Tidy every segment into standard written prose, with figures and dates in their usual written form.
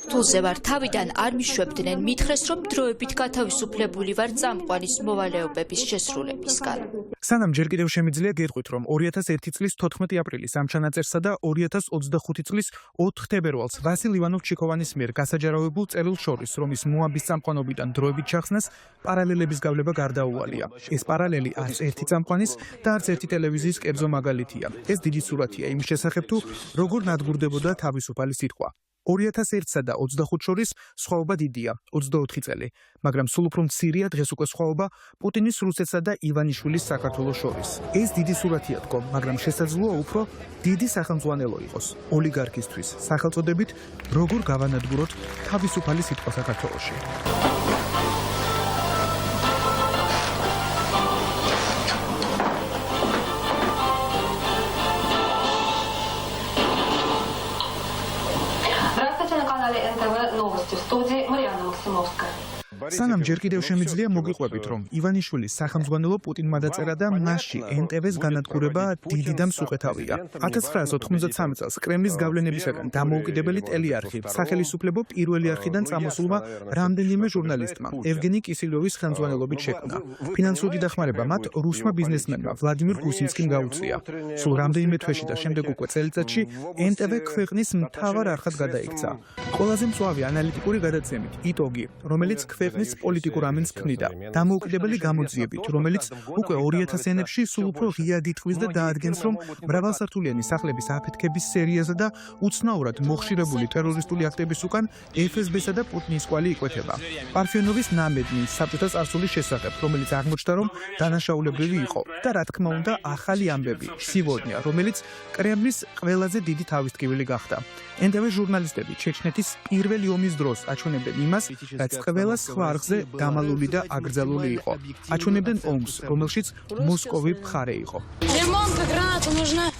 სართულზე ვარ, თავიდან არ მიშვებდნენ, მითხრეს, რომ დროებით გათავისუფლებული ვარ წამყვანის მოვალეობების შესრულებისგან. სანამ ჯერ კიდევ შემიძლია გეტყვით, რომ 2001 წლის 14 აპრილის ამ ჩანაწერსა და 2025 წლის 4 თებერვალს ვასილ ივანოვ-ჩიქოვანის მიერ გასაჯარავებულ წერილს შორის, რომ ის მოაბის წამყვანობიდან დროებით ჩახსნას, პარალელების გავლება გარდაუვალია. ეს პარალელი არც ერთი წამყვანის და არც ერთი ტელევიზიის კერძო მაგალითია. ეს დიდი სურათია იმის შესახებ, თუ როგორ ნადგურდებოდა თავისუფალი სიტყვა. 2001-სა და 25 შორის სხვაობა დიდია, 24 წელი, მაგრამ სულ უფრო მცირეა დღეს უკვე სხვაობა პუტინის რუსეთსა და ივანიშვილის საქართველოს შორის. ეს დიდი სურათია თქო, მაგრამ შესაძლოა უფრო დიდი სახელმძღვანელო იყოს ოლიგარქისთვის, სახელწოდებით როგორ გავანადგუროთ თავისუფალი სიტყვა საქართველოში. სანამ ჯერ კიდევ შემიძლია მოგიყვებით, რომ ივანიშვილის სახელმძღვანელო პუტინმა დაწერა და მასში NTV-ს განადგურება დიდი და მსუყეთავია. 1993 წელს კრემლის გავლენებისაგან დამოუკიდებელი ტელეარხი სახელისუფლებო პირველი არხიდან წამოსულმა რამდენიმე ჟურნალისტმა ევგენი კისილოვის ხელმძღვანელობით შექმნა. ფინანსური დახმარება მათ რუსმა ბიზნესმენმა ვლადიმირ გუსინსკიმ გაუწია. სულ რამდენიმე თვეში და შემდეგ უკვე წელიწადში NTV ქვეყნის მთავარ არხად გადაიქცა. ყველაზე მწვავე ანალიტიკური გადაცემით იტოგი, რომელიც ქვეყნის პოლიტიკურ ამინს ქმნიდა. დამოუკიდებელი გამოძიებით, რომელიც უკვე 2000-იანებში სულ უფრო ღიად იტყვის და დაადგენს, რომ მრავალსართულიანი სახლების აფეთქების სერიაზე და უცნაურად მოხშირებული ტერორისტული აქტების უკან FSB-სა და პუტინის კვალი იკვეთება. პარფიონოვის ნამედნი საბჭოთა წარსულის შესახებ, რომელიც აღმოჩნდა, რომ დანაშაულებრივი იყო და რა თქმა უნდა ახალი ამბები, სივოდნია, რომელიც კრემლის ყველაზე დიდი თავისტკივილი გახდა. NTV ჟურნალისტები ჩეჩნეთის პირველი ომის დროს აჩვენებდნენ იმას, რაც ყველა სხვა არხზე დამალული და აკრძალული იყო. აჩვენებდნენ ომს, რომელშიც მოსკოვი მხარე იყო.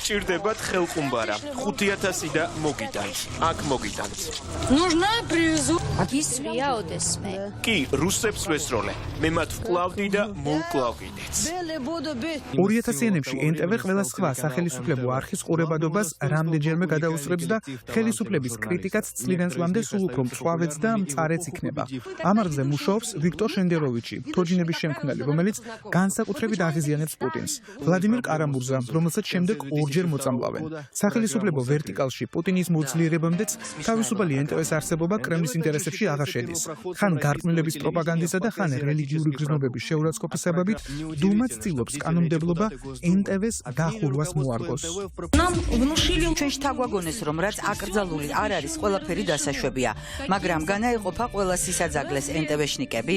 ჭირდებათ ხელყუმბარა, 5000 და მოგიტანთ. აქ მოგიტანთ. ისვია ოდესმე. კი, რუსებს ვესროლე. მე მათ ვკლავდი და მოვკლავ კიდეც. 2000-იანებში NTV ყველა სხვა სახელისუფლებო არხის ყურებადობას რამდენჯერმე გადაუსწრებს და ხელისუფლების კრიტიკაც წლიდან-წლამდე სულ უფრო მწვავეც და მწარეც იქნება. ამ არხზე მუშაობს ვიქტორ შენდეროვიჩი, თოჯინების შემქმნელი, რომელიც განსაკუთრებით აღიზიანებს პუტინს. ვლადიმირ კარამურზა, რომელსაც შემდეგ ორჯერ მოწამლავენ. სახელისუფლებო ვერტიკალში პუტინის მოძლიერებამდეც თავისუფალი NTV-ს არსებობა კრემლის ინტერესებში აღარ შედის. ხან გარყვნილების პროპაგანდისა და ხან რელიგიური გრძნობების შეურაცხყოფის საბაბით დუმა ცდილობს კანონმდებლობა NTV-ს დახურვას მოარგოს. ჩვენში თაგვაგონეს, რომ რაც აკრძალული არ არის, ყველაფერი დასაშვებია, მაგრამ განაეყოფა ყველა სისაძაგლეს NTV-შნიკები.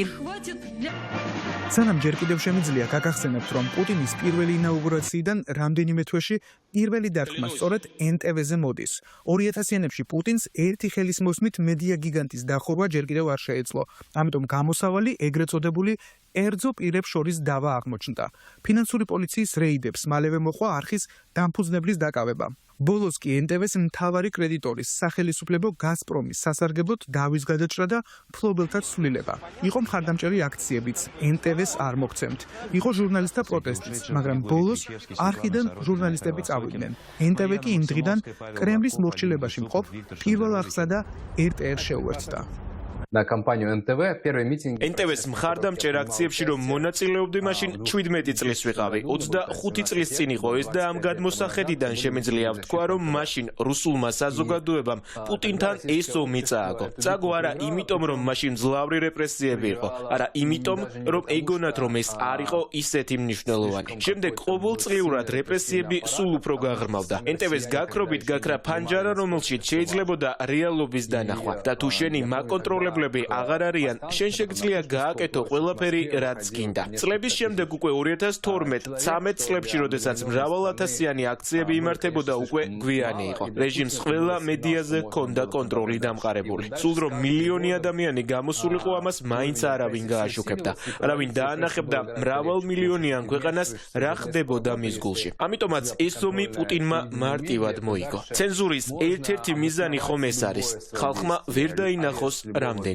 სანამ ჯერ კიდევ შემიძლია გაგახსენებთ, რომ პუტინის პირველი ინაუგურაციიდან რამდენიმე თვეში პირველი დარტყმა სწორედ NTV-ზე მოდის. 2000-იანებში პუტინს ერთი ხელის მოსმით მედია გიგანტის დახურვა ჯერ კიდევ არ შეეძლო. ამიტომ გამოსავალი ეგრეთ წოდებული ერთზო პირებს შორის დავა აღმოჩნდა. ფინანსური პოლიციის რეიდებს მალევე მოყვა არხის დამფუძნებლის დაკავება. ბოლოს კი NTV-ს მთავარი კრედიტორის სახელისუფლებო გაზპრომის სასარგებლოდ დავის გადაჭრა და ფლობელთა ცვლილება. იყო მხარდამჭერი აქციებიც, NTV-ს არ მოგცემთ. იყო ჟურნალისტთა პროტესტიც, მაგრამ ბოლოს არხიდან ჟურნალისტები წავიდნენ. NTV კი იმ დღიდან კრემლის მორჩილებაში მყოფ პირველ არხსა და RTR შეუერთდა. на компанию NTV первый митинг NTV-ს მხარდამჭერ აქციებში რომ მონაწილეობდი, მაშინ 17 წლის ვიყავი. 25 წლის წინ იყო ეს და ამ გადმოსახედიდან შემიძლია ვთქვა, რომ მაშინ რუსულმა საზოგადოებამ პუტინთან ეს ომი წააგო. წააგო არა იმიტომ, რომ მაშინ ძლავრი რეპრესიები იყო, არა იმიტომ, რომ ეგონათ, რომ ეს არ იყო ისეთი მნიშვნელოვანი. შემდეგ ყოველწლიურად რეპრესიები სულ უფრო გაღრმავდა. NTV-ს გაქრობით გაქრა ფანჯარა, რომელშიც შეიძლებოდა რეალობის დანახვა და თუ შენი მაკონტროლებული აღარ არიან, შენ შეგიძლია გააკეთო ყველაფერი, რაც გინდა. წლების შემდეგ უკვე 2012-13 წლებში, როდესაც მრავალათასიანი აქციები იმართებოდა, უკვე გვიანი იყო. რეჟიმს ყველა მედიაზე ჰქონდა კონტროლი დამყარებული. სულ რომ მილიონი ადამიანი გამოსულიყო, ამას მაინც არავინ გააშუქებდა. არავინ დაანახებდა მრავალმილიონიან ქვეყანას რა ხდებოდა მის გულში. ამიტომაც ეს ომი პუტინმა მარტივად მოიგო. ცენზურის ერთ-ერთი მიზანი ხომ ეს არის. ხალხმა ვერ დაინახოს რამდენი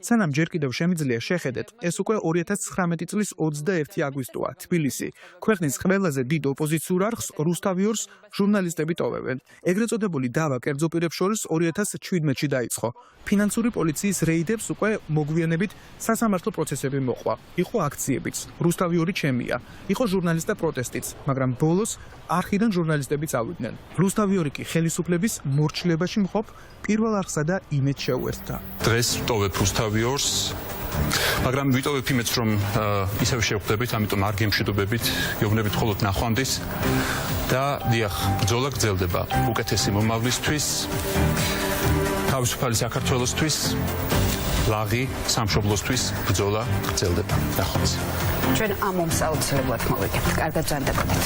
სანამ ჯერ კიდევ შემიძლია შეხედეთ, ეს უკვე 2019 წლის 21 აგვისტოა, თბილისი. ქვეყნის ყველაზე დიდ ოპოზიციურ არხს რუსთავიორს ჟურნალისტები ტოვებენ. ეგრეთ წოდებული დავა კერძო პირებს შორის 2017-ში დაიწყო. ფინანსური პოლიციის რეიდებს უკვე მოგვიანებით სასამართლო პროცესები მოყვა. იყო აქციებიც, რუსთავიორი ჩემია, იყო ჟურნალისტთა პროტესტიც, მაგრამ ბოლოს არხიდან ჟურნალისტები წავიდნენ. რუსთავიორი კი ხელისუფლების მორჩილებაში მყოფ პირველ არხსა და იმედს შეუერთდა. დღეს ვტოვებ რუსთავიორს, მაგრამ ვიტოვებ იმედს, რომ ისევ შევხვდებით, ამიტომ არ გემშვიდობებით, გეუბნებით მხოლოდ ნახვამდის და დიახ, ბრძოლა გრძელდება უკეთესი მომავლისთვის, თავისუფალი საქართველოსთვის, ლაღი სამშობლოსთვის ბრძოლა გრძელდება. ნახვამდის. ჩვენ ამ ომს აუცილებლად მოვიგებთ. კარგად ზანდებოდეთ.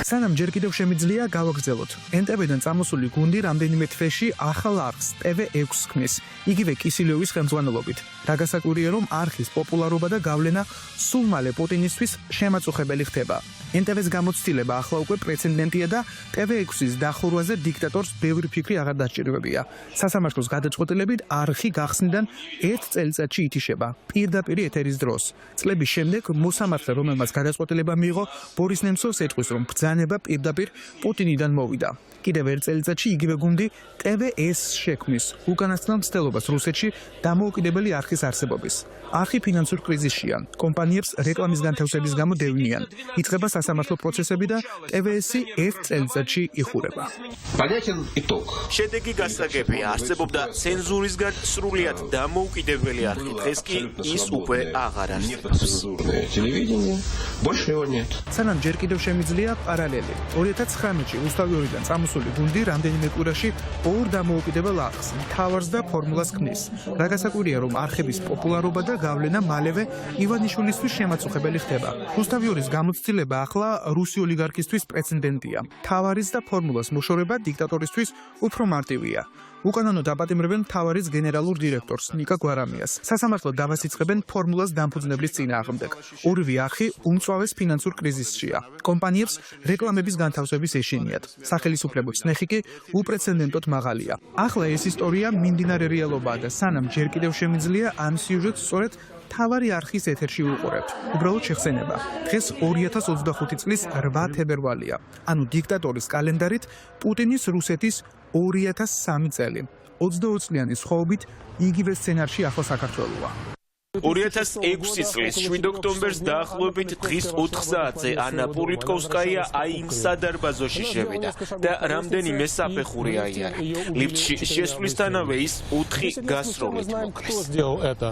სანამ ჯერ კიდევ შემიძლია გავაგრძელოთ. NTV-დან წამოსული გუნდი რამდენიმე თვეში ახალ არხს TV6 ქმნის, იგივე კისილიოვის ხელმძღვანელობით. რა გასაკვირია, რომ არხის პოპულარობა და გავლენა სულ მალე პუტინისთვის შემაწუხებელი ხდება. NTV-ს გამოცდილება ახლა უკვე პრეცედენტია და TV6-ის დახურვაზე დიქტატორს ბევრი ფიქრი აღარ დაჭირვებია. სასამართლოს გადაწყვეტილებით არხი გახსნიდან 1 წელიწადში ითიშება, პირდაპირ ეთერის დროს. წლების შემდეგ მოსამართლე, რომელმაც გადაწყვეტილება მიიღო, ბორის ნემცოვს ეთქვის, რომ ბრძანება პირდაპირ პუტინიდან მოვიდა. კიდევ 1 წელიწადში იგივე გუნდი TV-S შექმნის, უკანასკნელ მცდელობას რუსეთში დამოუკიდებელი არხის არსებობის. არხი ფინანსურ კრიზისშია, კომპანიებს რეკლამის განთავსების გამო დევნიან. იწყება სასამართლო პროცესები და TV-S-ი 1 წელიწადში იხურება. შედეგი გასაგებია, არსებობდა ცენზურისგან სრულიად დამოუკიდებელი არხი, დღეს კი ის უკვე აღარ არსებობს. სანამ ჯერ კიდევ შემიძლია პარალელი. 2019-ში რუსთავიორიდან წამოსული გუნდი რამდენიმე კვირაში 2 დამოუკიდებელ არხს, მთავარს და ფორმულას ქმნის. რა გასაკვირია, რომ არხების პოპულარობა და გავლენა მალევე ივანიშვილისთვის შემაწუხებელი ხდება. რუსთავიორის გამოცდილება ახლა რუსი ოლიგარქისთვის პრეცედენტია. მთავარის და ფორმულას მოშორება დიქტატორისთვის უფრო მარტივია. უკანონო დაპატიმრებენ მთავარის გენერალურ დირექტორს ნიკა გვარამიას. სასამართლო დავას იწყებენ ფორმულას დამფუძნებლის წინააღმდეგ. ორივე არხი უმწვავეს ფინანსურ კრიზისშია. კომპანიებს რეკლამების განთავსების ეშინიათ. სახელისუფლებო წნეხი კი უპრეცედენტოდ მაღალია. ახლა ეს ისტორია მიმდინარე რეალობაა და სანამ ჯერ კიდევ შემიძლია ამ სიუჟეტს სწორედ თავარი არხის ეთერში უყურებთ. უბრალოდ შეხსენება. დღეს 2025 წლის 8 თებერვალია. ანუ დიქტატორის კალენდარით პუტინის რუსეთის 2003 წელი. 22 წლიანი სხვაობით იგივე სცენარში ახლა საქართველოა. 2006 წლის 7 ოქტომბერს დაახლოებით დღის 4 საათზე ანა პოლიტკოვსკაია აი იმ სადარბაზოში შევიდა და რამდენიმე საფეხური აიარა. ლიფტში შესვლისთანავე ის 4 გასროლით მოკლეს.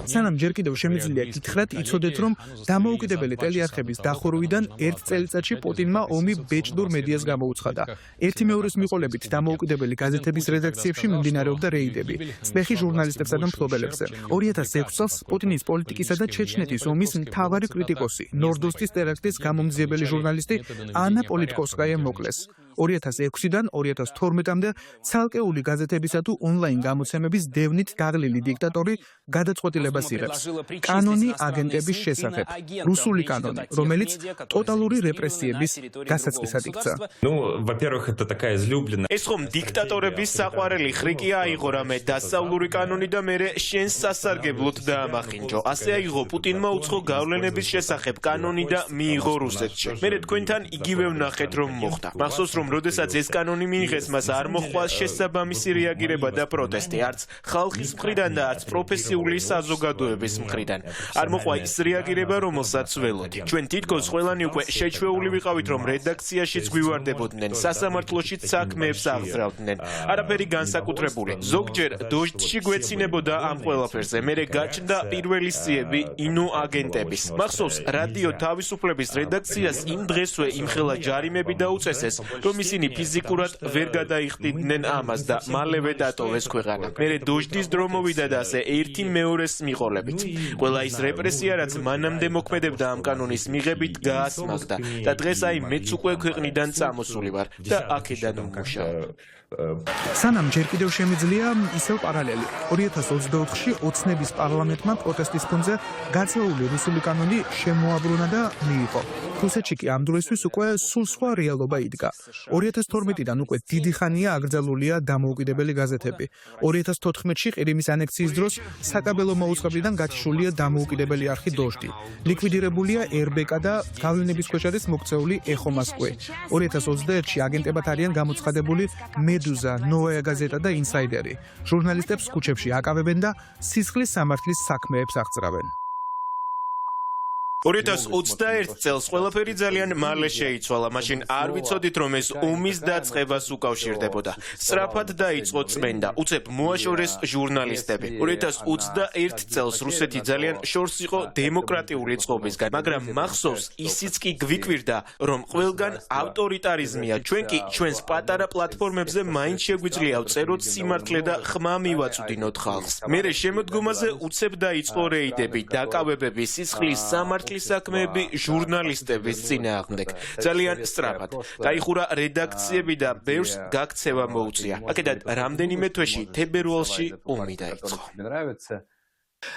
სანამ ჯერ კიდევ შემიძლია გითხრათ, იცოდეთ, რომ დამოუკიდებელი ტელეარხების დახურვიდან 1 წელიწადში პუტინმა ომი ბეჭდურ მედიას გამოუცხადა. ერთი მეორეს მიყოლებით დამოუკიდებელი გაზეთების რედაქციებში მიმდინარეობდა რეიდები, წნეხი ჟურნალისტებსა და მფლობელებზე. 2006 წელს პუტინის პოლიტიკისა და ჩეჩნეთის ომის მთავარი კრიტიკოსი, ნორდოსტის ტერაქტის გამომძიებელი ჟურნალისტი ანა პოლიტკოვსკაია მოკლეს. 2006-დან 2012-მდე ცალკეული გაზეთებისა თუ ონლაინ გამოცემების დევნით დაღლილი დიქტატორი გადაწყვეტილებას იღებს. კანონი აგენტების შესახებ, რუსული კანონი, რომელიც ტოტალური რეპრესიების გასაწყისად იქცა. ეს ხომ დიქტატორების საყვარელი ხრიკია აიღო რამე დასავლური კანონი და მერე შენ სასარგებლოდ დაამახინჯო. ასე აიღო პუტინმა უცხო გავლენების შესახებ კანონი და მიიღო რუსეთში. მერე თქვენთან იგივე ვნახეთ რომ მოხდა. მახსოვს რომ როდესაც ეს კანონი მიიღეს, მას არ მოხდა შესაბამისი რეაგირება და პროტესტი, არც ხალხის მხრიდან და არც პროფესიული საზოგადოების მხრიდან. არ მოხდა ის რეაგირება, რომელსაც ველოდი. ჩვენ თითქოს ყველანი უკვე შეჩვეული ვიყავით, რომ რედაქციაშიც გვივარდებოდნენ, სასამართლოშიც საქმეებს აღძრავდნენ. არაფერი განსაკუთრებული. ზოგჯერ დოჟდში გვეცინებოდა ამ ყველაფერზე. მერე გაჩნდა პირველი სიები ინო აგენტების. მახსოვს, რადიო თავისუფლების რედაქციას იმ დღესვე იმხელა ჯარიმები დაუწესეს, რომ ისინი ფიზიკურად ვერ გადაიხდიდნენ ამას და მალევე დატოვეს ქვეყანა. მერე დოჟდის დრო მოვიდა და ასე ერთი მეორეს მიყოლებით. ყველა ის რეპრესია, რაც მანამდე მოქმედებდა ამ კანონის მიღებით, გაასმაგდა და დღეს აი მეც უკვე ქვეყნიდან წამოსული ვარ და აქედან ვმუშაობ. სანამ ჯერ კიდევ შემიძლია ისევ პარალელი. 2024-ში ოცნების პარლამენტმა პროტესტის ფონზე გაწეული რუსული კანონი შემოაბრუნა და მიიღო. რუსეთში კი ამ დროისთვის უკვე სულ სხვა რეალობა იდგა. 2012-დან უკვე დიდი ხანია აკრძალულია დამოუკიდებელი გაზეთები. 2014-ში ყირიმის ანექსიის დროს საკაბელო მოუწყებლიდან გათიშულია დამოუკიდებელი არხი დოჟდი. ლიკვიდირებულია RBK და გავლენების ქვეშ არის მოქცეული ეხო მოსკოვი. 2021-ში აგენტებად არიან გამოცხადებული მედუზა, ნოვაია გაზეტა და ინსაიდერი. ჟურნალისტებს ქუჩებში აკავებენ და სისხლის სამართლის საქმეებს აღწრავენ. 2021 წელს ყველაფერი ძალიან მალე შეიცვალა. მაშინ არ ვიცოდით, რომ ეს ომის დაწყებას უკავშირდებოდა. სწრაფად დაიწყო წმენდა, უცებ მოაშორეს ჟურნალისტები. 2021 წელს რუსეთი ძალიან შორს იყო დემოკრატიული წყობისგან, მაგრამ მახსოვს ისიც კი გვიკვირდა, რომ ყველგან ავტორიტარიზმია. ჩვენ კი ჩვენს პატარა პლატფორმებზე მაინც შეგვიძლია ვწეროთ სიმართლე და ხმა მივაწვდინოთ ხალხს. მერე შემოდგომაზე უცებ დაიწყო რეიდები, დაკავებები, სისხლის სამართლის საქმეები ჟურნალისტების წინააღმდეგ. ძალიან სწრაფად. გაიხურა რედაქციები და ბევრს გაქცევა მოუწია. აქედან რამდენიმე თვეში თებერვალში ომი დაიწყო.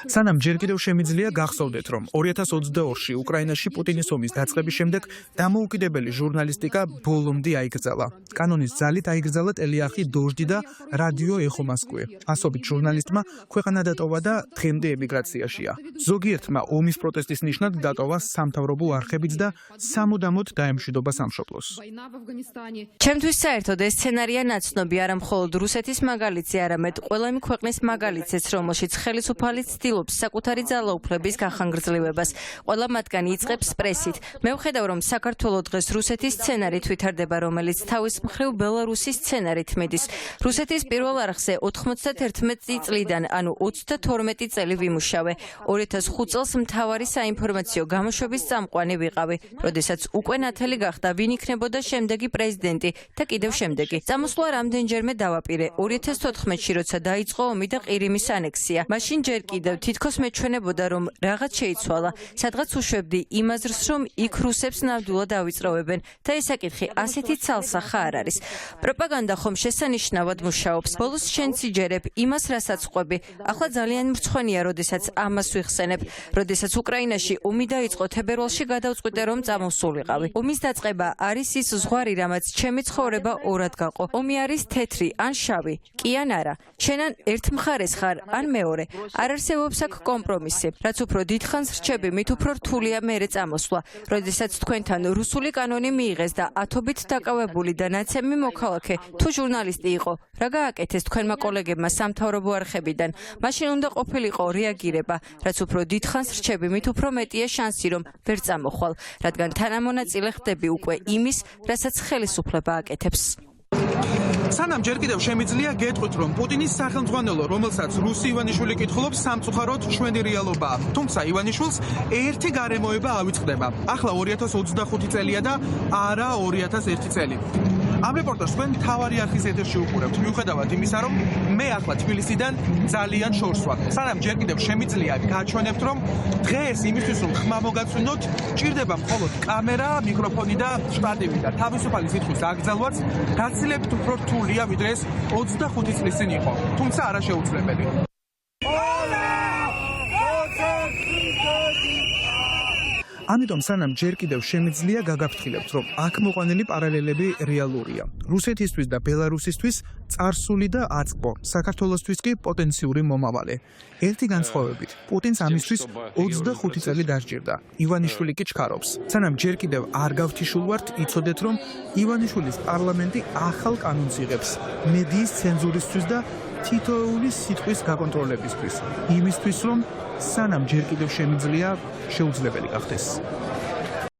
სანამ ჯერ კიდევ შემიძლია გახსოვდეთ, რომ 2022-ში უკრაინაში პუტინის ომის დაწყების შემდეგ დამოუკიდებელი ჟურნალისტიკა ბოლომდე აიკრძალა. კანონის ძალით აიკრძალა ტელეარხი დოჟდი და რადიო ეხო მოსკოვი. ასობით ჟურნალისტმა ქვეყანა დატოვა და დღემდე ემიგრაციაშია. ზოგიერთმა ომის პროტესტის ნიშნად დატოვა სამთავრობო არხებიც და სამუდამოდ დაემშვიდობა სამშობლოს. ჩემთვის საერთოდ ეს სცენარია ნაცნობი არა მხოლოდ რუსეთის მაგალითზე, არამედ ყველანი ქვეყნის მაგალითზეც, რომელშიც ხელისუფალი ცდილობს საკუთარი ძალაუფლების გახანგრძლივებას. ყველა მათგანი იწყებს პრესით. მე ვხედავ, რომ საქართველოს დღეს რუსეთის სცენარით ვითარდება, რომელიც თავის მხრივ ბელარუსის სცენარით მიდის. რუსეთის პირველ არხზე 91 წლიდან, ანუ 32 წელი ვიმუშავე. 2005 წელს მთავარი საინფორმაციო გამოშვების წამყვანი ვიყავი, როდესაც უკვე ნათელი გახდა, ვინ იქნებოდა შემდეგი პრეზიდენტი და კიდევ შემდეგი. წამოსვლა რამდენჯერმე დავაპირე. 2014-ში, როცა დაიწყო ომი და ყირიმის ანექსია, მაშინ ჯერ კიდევ თითქოს მეჩვენებოდა, რომ რაღაც შეიცვალა. სადღაც უშვებდი იმ აზრს, რომ იქ რუსებს ნამდვილად ავიწროვებენ და ეს საკითხი ასეთი ცალსახა არ არის. პროპაგანდა ხომ შესანიშნავად მუშაობს. ბოლოს შენც იჯერებ იმას, რასაც ყვები. ახლა ძალიან მრცხვენია, როდესაც ამას ვიხსენებ. როდესაც უკრაინაში ომი დაიწყო, თებერვალში გადავწყვიტე, რომ წამოსულიყავი. ომის დაწყება არის ის ზღვარი, რამაც ჩემი ცხოვრება ორად გაყო. ომი არის თეთრი ან შავი, კი ან არა. შენ ან ერთ მხარეს ხარ, ან მეორე. არ არსებობს აქ კომპრომისი. რაც უფრო დიდხანს რჩები, მით უფრო რთულია მერე წამოსვლა. როდესაც თქვენთან რუსული კანონი მიიღეს და ათობით დაკავებული და ნაცემი მოქალაქე თუ ჟურნალისტი იყო, რა გააკეთეს თქვენმა კოლეგებმა სამთავრობო არხებიდან? მაშინ უნდა ყოფილიყო რეაგირება. რაც უფრო დიდხანს რჩები, მით უფრო მეტია შანსი, რომ ვერ წამოხვალ, რადგან თანამონაწილე ხდები უკვე იმის, რასაც ხელისუფლება აკეთებს. სანამ ჯერ კიდევ შემიძლია გეტყვით, რომ პუტინის სახელმძღვანელო, რომელსაც რუსი ივანიშვილი კითხულობს, სამწუხაროდ ჩვენი რეალობაა. თუმცა ივანიშვილს ერთი გარემოება ავიწყდება. ახლა 2025 წელია და არა 2001 წელი. ამ რეპორტაჟს თქვენ მთავარი არხის ეთერში უყურებთ, მიუხედავად იმისა, რომ მე ახლა თბილისიდან ძალიან შორს ვარ. სანამ ჯერ კიდევ შემიძლია გაჩვენებთ, რომ დღეს იმისთვის, რომ ხმა მოგაწვინოთ, ჭირდება მხოლოდ კამერა, მიკროფონი და შტატივი და თავისუფალი სიტყვის აკრძალვაც გაცილებით უფრო რთულია, ვიდრე ეს 25 წლის წინ იყო. თუმცა არა შეუძლებელი. ამიტომ სანამ ჯერ კიდევ შემიძლია გაგაფრთხილებთ, რომ აქ მოყვანილი პარალელები რეალურია. რუსეთისთვის და ბელარუსისთვის წარსული და აწყო, საქართველოსთვის კი პოტენციური მომავალი. ერთი განსხვავებით, პუტინს ამისთვის 25 წელი დასჭირდა. ივანიშვილი კი ჩქარობს. სანამ ჯერ კიდევ არ გავთიშულვართ, იცოდეთ, რომ ივანიშვილის პარლამენტი ახალ კანონს იღებს მედიის ცენზურისთვის და თითოეული სიტყვის გაკონტროლებისთვის. იმისთვის, რომ სანამ ჯერ კიდევ შემიძლია შეუძლებელი გახდეს.